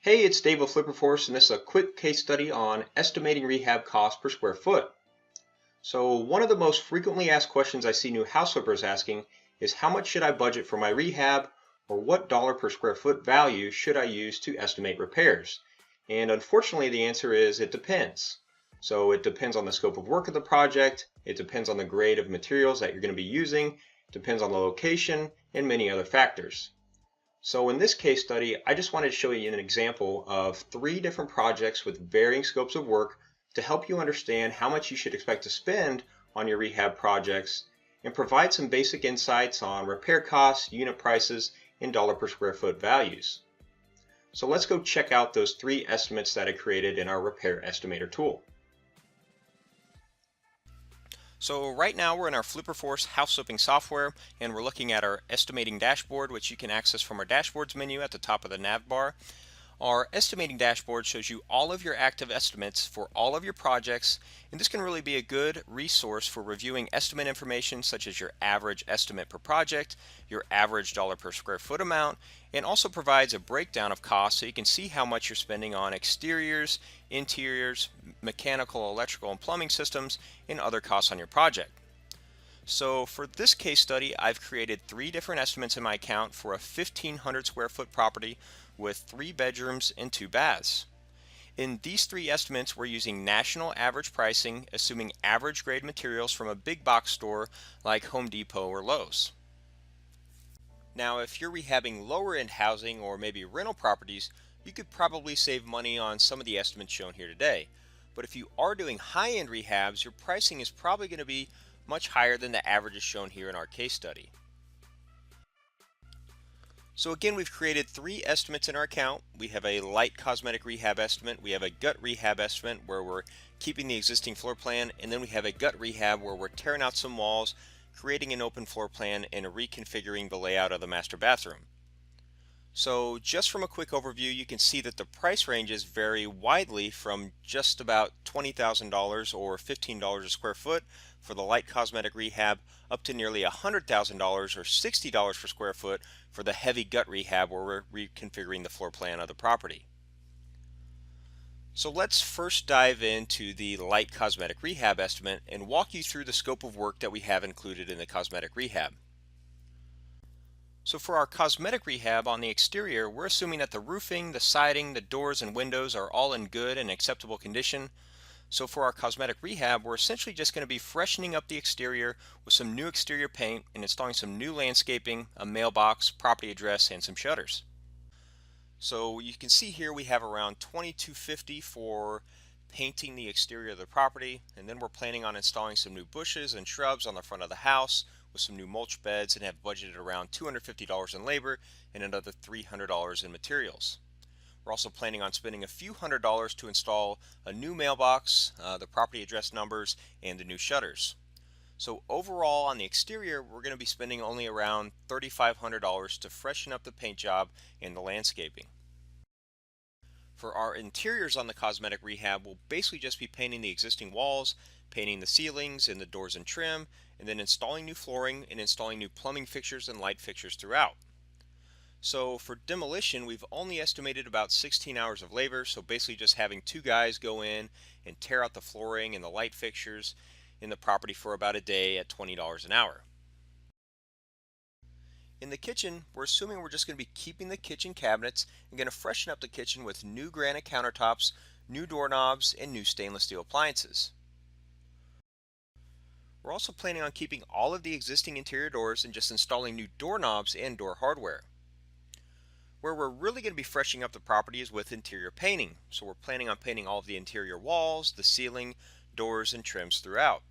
Hey, it's Dave of Flipperforce, and this is a quick case study on estimating rehab costs per square foot. So one of the most frequently asked questions I see new house flippers asking is how much should I budget for my rehab, or what dollar per square foot value should I use to estimate repairs? And unfortunately the answer is it depends. So it depends on the scope of work of the project, it depends on the grade of materials that you're going to be using, depends on the location, and many other factors. So in this case study, I just wanted to show you an example of 3 different projects with varying scopes of work to help you understand how much you should expect to spend on your rehab projects and provide some basic insights on repair costs, unit prices, and dollar per square foot values. So let's go check out those 3 estimates that I created in our repair estimator tool. So right now we're in our Flipperforce house flipping software, and we're looking at our estimating dashboard, which you can access from our dashboards menu at the top of the nav bar. Our estimating dashboard shows you all of your active estimates for all of your projects, and this can really be a good resource for reviewing estimate information such as your average estimate per project, your average dollar per square foot amount, and also provides a breakdown of costs so you can see how much you're spending on exteriors, interiors, mechanical, electrical, and plumbing systems, and other costs on your project. So for this case study, I've created 3 different estimates in my account for a 1,500 square foot property with 3 bedrooms and 2 baths. In these 3 estimates, we're using national average pricing, assuming average grade materials from a big box store like Home Depot or Lowe's. Now, if you're rehabbing lower end housing or maybe rental properties, you could probably save money on some of the estimates shown here today. But if you are doing high end rehabs, your pricing is probably going to be much higher than the averages shown here in our case study. So again, we've created 3 estimates in our account. We have a light cosmetic rehab estimate, we have a gut rehab estimate where we're keeping the existing floor plan, and then we have a gut rehab where we're tearing out some walls, creating an open floor plan, and reconfiguring the layout of the master bathroom. So just from a quick overview, you can see that the price ranges vary widely from just about $20,000 or $15 a square foot for the light cosmetic rehab up to nearly $100,000 or $60 per square foot for the heavy gut rehab where we're reconfiguring the floor plan of the property. So let's first dive into the light cosmetic rehab estimate and walk you through the scope of work that we have included in the cosmetic rehab. So for our cosmetic rehab on the exterior, we're assuming that the roofing, the siding, the doors, and windows are all in good and acceptable condition. So for our cosmetic rehab, we're essentially just going to be freshening up the exterior with some new exterior paint and installing some new landscaping, a mailbox, property address, and some shutters. So you can see here we have around $2,250 for painting the exterior of the property, and then we're planning on installing some new bushes and shrubs on the front of the house with some new mulch beds, and have budgeted around $250 in labor and another $300 in materials. We're also planning on spending a few $100s to install a new mailbox, the property address numbers, and the new shutters. So overall on the exterior, we're going to be spending only around $3,500 to freshen up the paint job and the landscaping. For our interiors on the cosmetic rehab, we'll basically just be painting the existing walls, painting the ceilings and the doors and trim, and then installing new flooring and installing new plumbing fixtures and light fixtures throughout. So for demolition, we've only estimated about 16 hours of labor, so basically just having 2 guys go in and tear out the flooring and the light fixtures in the property for about a day at $20 an hour. In the kitchen, we're assuming we're just going to be keeping the kitchen cabinets and going to freshen up the kitchen with new granite countertops, new doorknobs, and new stainless steel appliances. We're also planning on keeping all of the existing interior doors and just installing new doorknobs and door hardware. Where we're really going to be freshening up the property is with interior painting. So we're planning on painting all of the interior walls, the ceiling, doors, and trims throughout.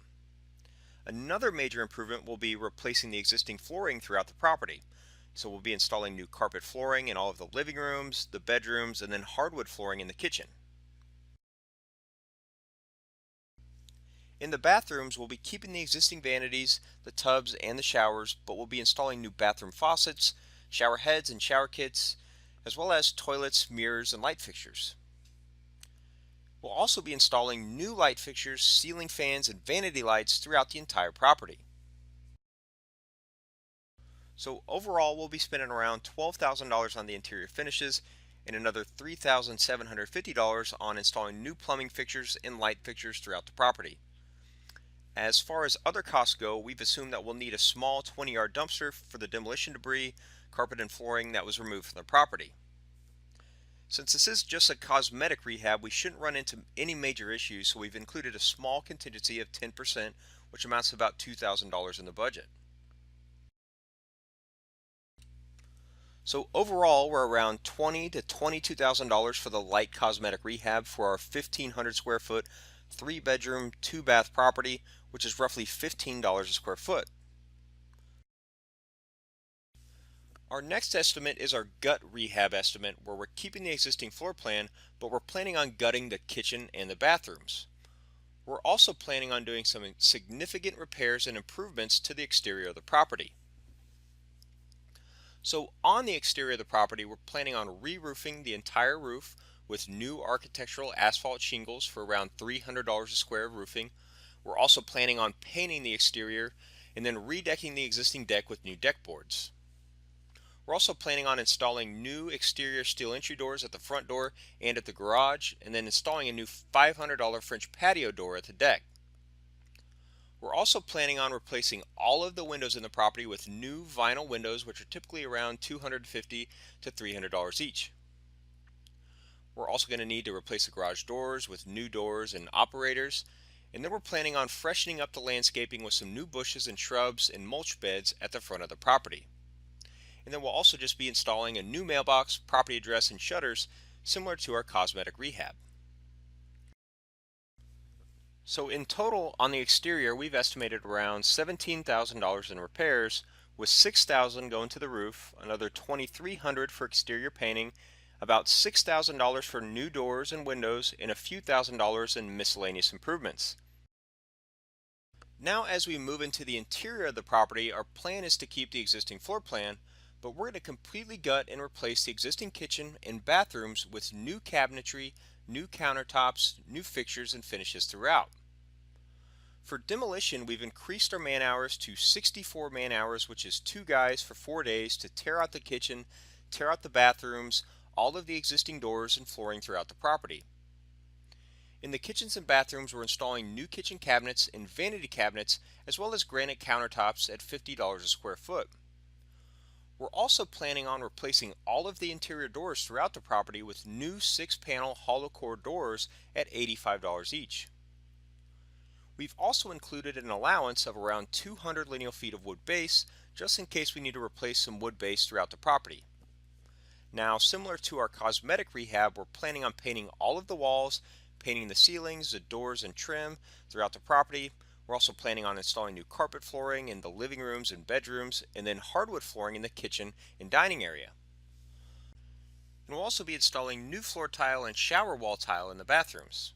Another major improvement will be replacing the existing flooring throughout the property. So we'll be installing new carpet flooring in all of the living rooms, the bedrooms, and then hardwood flooring in the kitchen. In the bathrooms, we'll be keeping the existing vanities, the tubs, and the showers, but we'll be installing new bathroom faucets, shower heads and shower kits, as well as toilets, mirrors, and light fixtures. We'll also be installing new light fixtures, ceiling fans, and vanity lights throughout the entire property. So overall, we'll be spending around $12,000 on the interior finishes, and another $3,750 on installing new plumbing fixtures and light fixtures throughout the property. As far as other costs go, we've assumed that we'll need a small 20-yard dumpster for the demolition debris, carpet and flooring that was removed from the property. Since this is just a cosmetic rehab, we shouldn't run into any major issues, so we've included a small contingency of 10%, which amounts to about $2,000 in the budget. So overall, we're around $20,000 to $22,000 for the light cosmetic rehab for our 1,500 square foot, 3-bedroom, 2-bath property, which is roughly $15 a square foot. Our next estimate is our gut rehab estimate, where we're keeping the existing floor plan, but we're planning on gutting the kitchen and the bathrooms. We're also planning on doing some significant repairs and improvements to the exterior of the property. So on the exterior of the property, we're planning on re-roofing the entire roof with new architectural asphalt shingles for around $300 a square of roofing. We're also planning on painting the exterior and then redecking the existing deck with new deck boards. We're also planning on installing new exterior steel entry doors at the front door and at the garage, and then installing a new $500 French patio door at the deck. We're also planning on replacing all of the windows in the property with new vinyl windows, which are typically around $250 to $300 each. We're also going to need to replace the garage doors with new doors and operators, and then we're planning on freshening up the landscaping with some new bushes and shrubs and mulch beds at the front of the property. And then we'll also just be installing a new mailbox, property address, and shutters similar to our cosmetic rehab. So in total on the exterior, we've estimated around $17,000 in repairs, with $6,000 going to the roof, another $2,300 for exterior painting, about $6,000 for new doors and windows, and a few $1,000s in miscellaneous improvements. Now as we move into the interior of the property, our plan is to keep the existing floor plan, but we're going to completely gut and replace the existing kitchen and bathrooms with new cabinetry, new countertops, new fixtures, and finishes throughout. For demolition, we've increased our man hours to 64 man hours, which is 2 guys for 4 days to tear out the kitchen, tear out the bathrooms, all of the existing doors and flooring throughout the property. In the kitchens and bathrooms, we're installing new kitchen cabinets and vanity cabinets, as well as granite countertops at $50 a square foot. We're also planning on replacing all of the interior doors throughout the property with new 6-panel hollow core doors at $85 each. We've also included an allowance of around 200 lineal feet of wood base, just in case we need to replace some wood base throughout the property. Now, similar to our cosmetic rehab, we're planning on painting all of the walls, painting the ceilings, the doors, and trim throughout the property. We're also planning on installing new carpet flooring in the living rooms and bedrooms, and then hardwood flooring in the kitchen and dining area. And we'll also be installing new floor tile and shower wall tile in the bathrooms.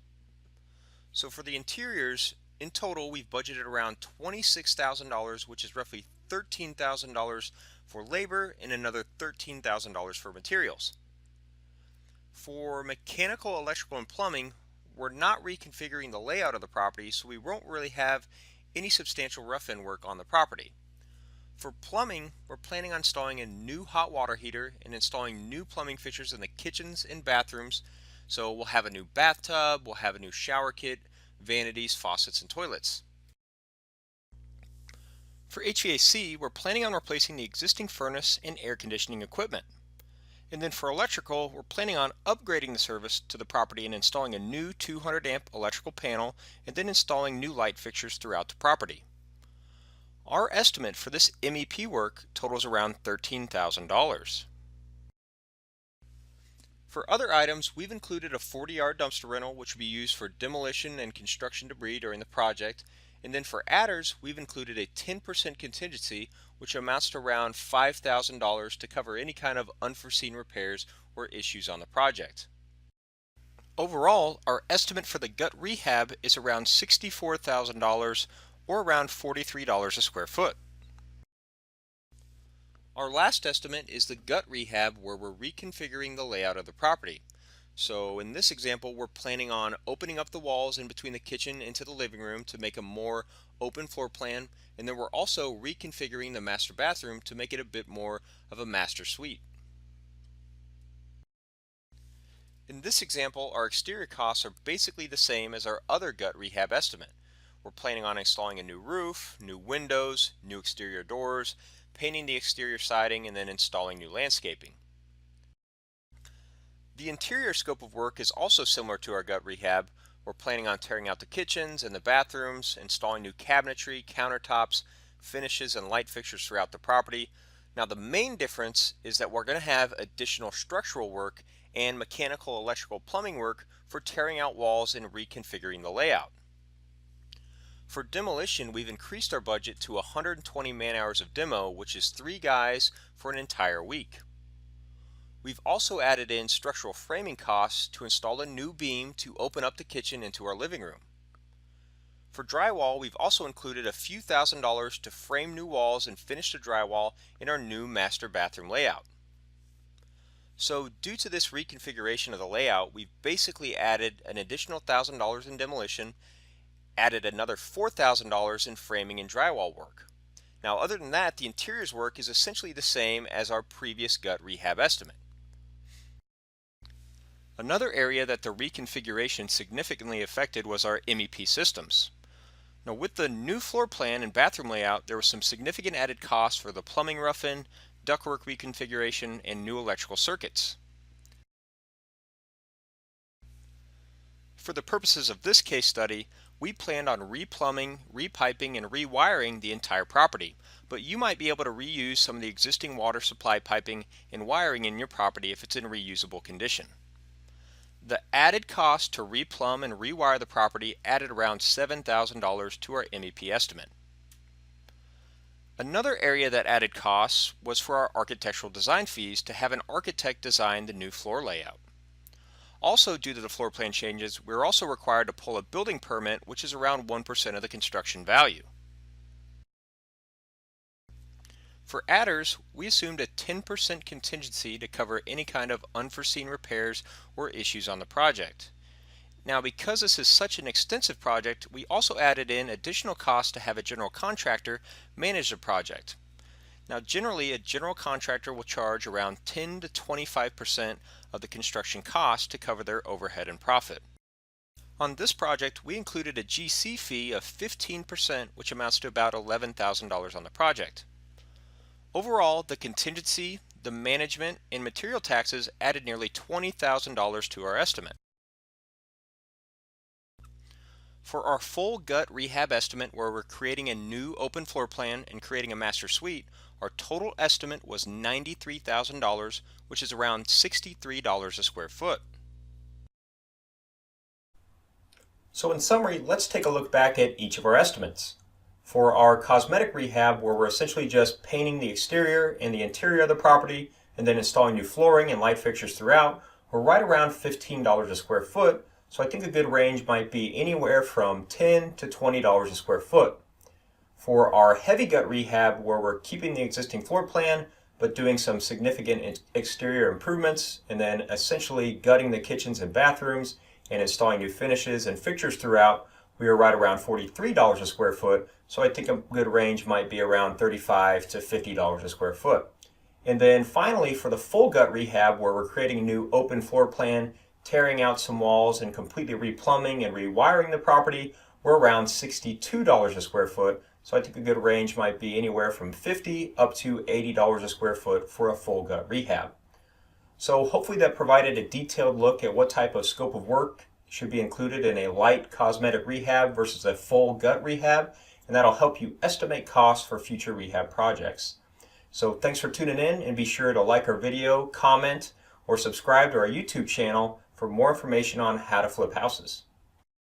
So for the interiors, in total, we've budgeted around $26,000, which is roughly $13,000 for labor and another $13,000 for materials. For mechanical, electrical, and plumbing, we're not reconfiguring the layout of the property, so we won't really have any substantial rough-in work on the property. For plumbing, we're planning on installing a new hot water heater and installing new plumbing fixtures in the kitchens and bathrooms. So we'll have a new bathtub, we'll have a new shower kit, vanities, faucets, and toilets. For HVAC, we're planning on replacing the existing furnace and air conditioning equipment. And then for electrical, we're planning on upgrading the service to the property and installing a new 200 amp electrical panel and then installing new light fixtures throughout the property. Our estimate for this MEP work totals around $13,000. For other items, we've included a 40-yard dumpster rental, which will be used for demolition and construction debris during the project. And then for adders, we've included a 10% contingency, which amounts to around $5,000 to cover any kind of unforeseen repairs or issues on the project. Overall, our estimate for the gut rehab is around $64,000 or around $43 a square foot. Our last estimate is the gut rehab, where we're reconfiguring the layout of the property. So in this example, we're planning on opening up the walls in between the kitchen into the living room to make a more open floor plan, and then we're also reconfiguring the master bathroom to make it a bit more of a master suite. In this example, our exterior costs are basically the same as our other gut rehab estimate. We're planning on installing a new roof, new windows, new exterior doors, painting the exterior siding, and then installing new landscaping. The interior scope of work is also similar to our gut rehab. We're planning on tearing out the kitchens and the bathrooms, installing new cabinetry, countertops, finishes, and light fixtures throughout the property. Now the main difference is that we're going to have additional structural work and mechanical, electrical, plumbing work for tearing out walls and reconfiguring the layout. For demolition, we've increased our budget to 120 man-hours of demo, which is 3 guys for an entire week. We've also added in structural framing costs to install a new beam to open up the kitchen into our living room. For drywall, we've also included a few $1,000s to frame new walls and finish the drywall in our new master bathroom layout. So due to this reconfiguration of the layout, we've basically added an additional $1,000 in demolition, added another $4,000 in framing and drywall work. Now other than that, the interiors work is essentially the same as our previous gut rehab estimate. Another area that the reconfiguration significantly affected was our MEP systems. Now with the new floor plan and bathroom layout, there was some significant added costs for the plumbing rough-in, ductwork reconfiguration, and new electrical circuits. For the purposes of this case study, we planned on replumbing, repiping, and rewiring the entire property, but you might be able to reuse some of the existing water supply piping and wiring in your property if it's in reusable condition. The added cost to replumb and rewire the property added around $7,000 to our MEP estimate. Another area that added costs was for our architectural design fees to have an architect design the new floor layout. Also, due to the floor plan changes, we're also required to pull a building permit, which is around 1% of the construction value. For adders, we assumed a 10% contingency to cover any kind of unforeseen repairs or issues on the project. Now, because this is such an extensive project, we also added in additional costs to have a general contractor manage the project. Now, generally, a general contractor will charge around 10 to 25% of the construction cost to cover their overhead and profit. On this project, we included a GC fee of 15%, which amounts to about $11,000 on the project. Overall, the contingency, the management, and material taxes added nearly $20,000 to our estimate. For our full gut rehab estimate, where we're creating a new open floor plan and creating a master suite, our total estimate was $93,000, which is around $63 a square foot. So in summary, let's take a look back at each of our estimates. For our cosmetic rehab, where we're essentially just painting the exterior and the interior of the property and then installing new flooring and light fixtures throughout, we're right around $15 a square foot, so I think a good range might be anywhere from $10 to $20 a square foot. For our heavy gut rehab, where we're keeping the existing floor plan but doing some significant exterior improvements and then essentially gutting the kitchens and bathrooms and installing new finishes and fixtures throughout, we are right around $43 a square foot, so I think a good range might be around $35 to $50 a square foot. And then finally, for the full gut rehab, where we're creating a new open floor plan, tearing out some walls and completely replumbing and rewiring the property, we're around $62 a square foot, so I think a good range might be anywhere from $50 up to $80 a square foot for a full gut rehab. So hopefully that provided a detailed look at what type of scope of work should be included in a light cosmetic rehab versus a full gut rehab, and that'll help you estimate costs for future rehab projects. So thanks for tuning in, and be sure to like our video, comment, or subscribe to our YouTube channel for more information on how to flip houses.